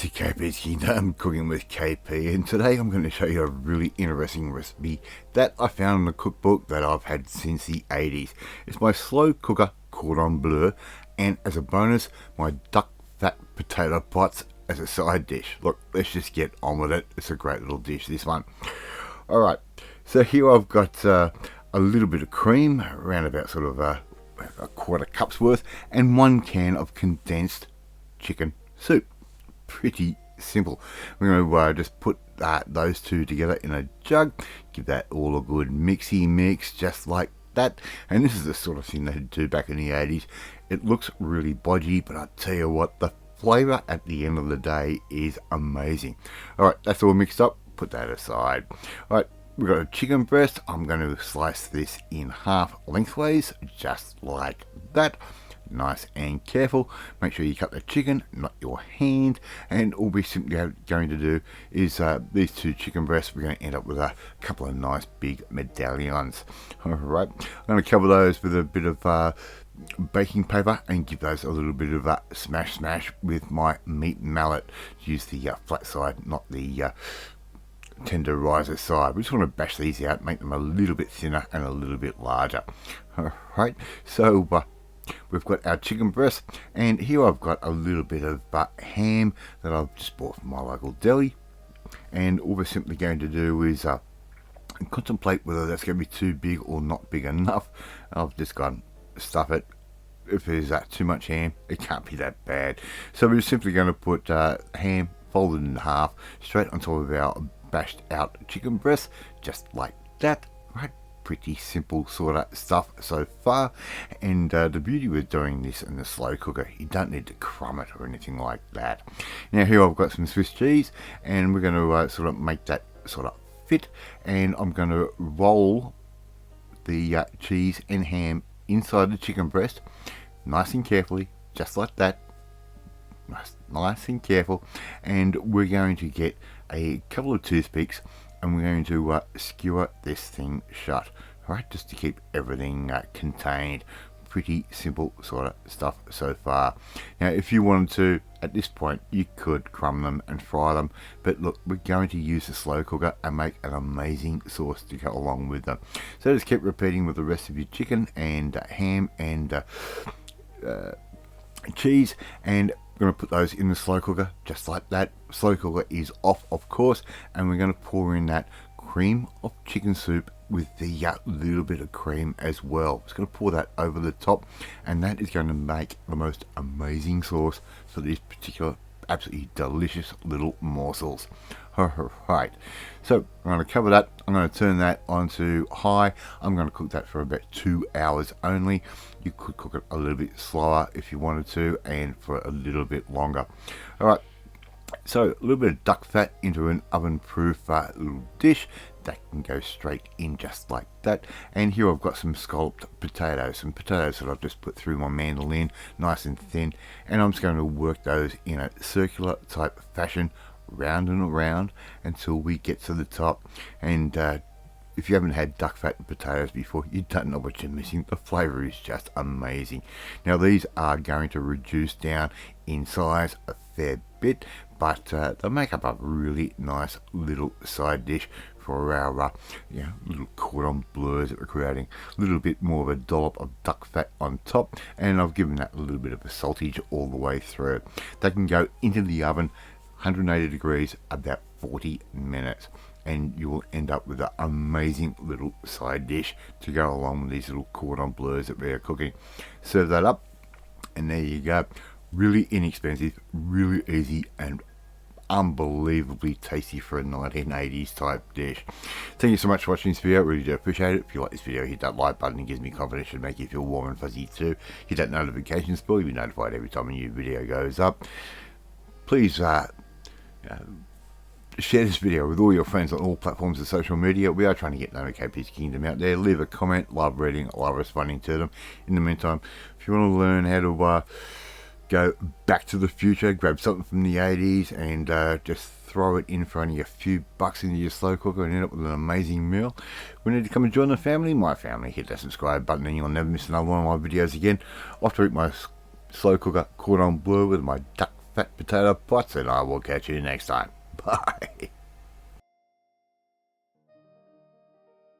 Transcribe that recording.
to KP's Kingdom, cooking with KP, and today I'm going to show you a really interesting recipe that I found in a cookbook that I've had since the 80s. It's my slow cooker Curtin Bleu, and as a bonus, my duck fat potato pots as a side dish. Look, let's just get on with it. It's a great little dish, this one. Alright, so here I've got a little bit of cream, around about sort of a quarter cup's worth, and 1 can of condensed chicken soup. Pretty simple. We're going to just put those two together in a jug, give that all a good mixy mix, just like that. And this is the sort of thing they do back in the 80s. It looks really bodgy, but I tell you what, the flavour at the end of the day is amazing. Alright, that's all mixed up. Put that aside. Alright, we've got a chicken breast. I'm going to slice this in half lengthways, just like that. Nice and careful. Make sure you cut the chicken, not your hand. And all we're simply going to do is these two chicken breasts, we're going to end up with a couple of nice big medallions. Alright, I'm going to cover those with a bit of baking paper and give those a little bit of a smash with my meat mallet. Use the flat side, not the tenderizer side. We just want to bash these out, make them a little bit thinner and a little bit larger. Alright, so we've got our chicken breast, and here I've got a little bit of ham that I've just bought from my local deli, and all we're simply going to do is contemplate whether that's going to be too big or not big enough. I've just got to stuff it. If there's too much ham, it can't be that bad. So we're simply going to put ham folded in half straight on top of our bashed out chicken breast, just like that. Right, pretty simple sort of stuff so far. And the beauty with doing this in the slow cooker, you don't need to crumb it or anything like that. Now here I've got some Swiss cheese, and we're going to sort of make that sort of fit, and I'm going to roll the cheese and ham inside the chicken breast nice and carefully, just like that. Nice and careful. And we're going to get a couple of toothpicks, and we're going to skewer this thing shut, right, just to keep everything contained. Pretty simple sort of stuff so far. Now if you wanted to, at this point, you could crumb them and fry them, but look, we're going to use the slow cooker and make an amazing sauce to go along with them. So just keep repeating with the rest of your chicken and ham and cheese, and we're going to put those in the slow cooker just like that. Slow cooker is off, of course, and we're going to pour in that cream of chicken soup with the little bit of cream as well. Just going to pour that over the top, and that is going to make the most amazing sauce for these particular absolutely delicious little morsels. Alright, so I'm going to cover that. I'm going to turn that onto high. I'm going to cook that for about 2 hours only. You could cook it a little bit slower if you wanted to, and for a little bit longer. Alright, so a little bit of duck fat into an oven proof little dish that can go straight in just like that. And here I've got some scalloped potatoes, some potatoes that I've just put through my mandolin nice and thin, and I'm just going to work those in a circular type fashion, round and around until we get to the top. And if you haven't had duck fat and potatoes before, you don't know what you're missing. The flavour is just amazing. Now these are going to reduce down in size a fair bit, but they'll make up a really nice little side dish for our little cordon bleus that we're creating. A little bit more of a dollop of duck fat on top, and I've given that a little bit of a saltage all the way through. They can go into the oven 180 degrees about 40 minutes, and you will end up with an amazing little side dish to go along with these little cordon bleus that we're cooking. Serve that up, and there you go. Really inexpensive, really easy, and unbelievably tasty for a 1980s type dish. Thank you so much for watching this video. I really do appreciate it. If you like this video, hit that like button. It gives me confidence to make you feel warm and fuzzy too. Hit that notifications bell. You'll be notified every time a new video goes up. Please share this video with all your friends on all platforms of social media. We are trying to get known at KP's Kingdom out there. Leave a comment. Love reading, love responding to them. In the meantime, if you want to learn how to go back to the future, grab something from the 80s and just throw it in for only a few bucks into your slow cooker and end up with an amazing meal, we need to come and join the family, my family. Hit that subscribe button and you'll never miss another one of my videos again. Off to eat my slow cooker Curtin Bleu with my duck fat potato pots, and I will catch you next time. Bye.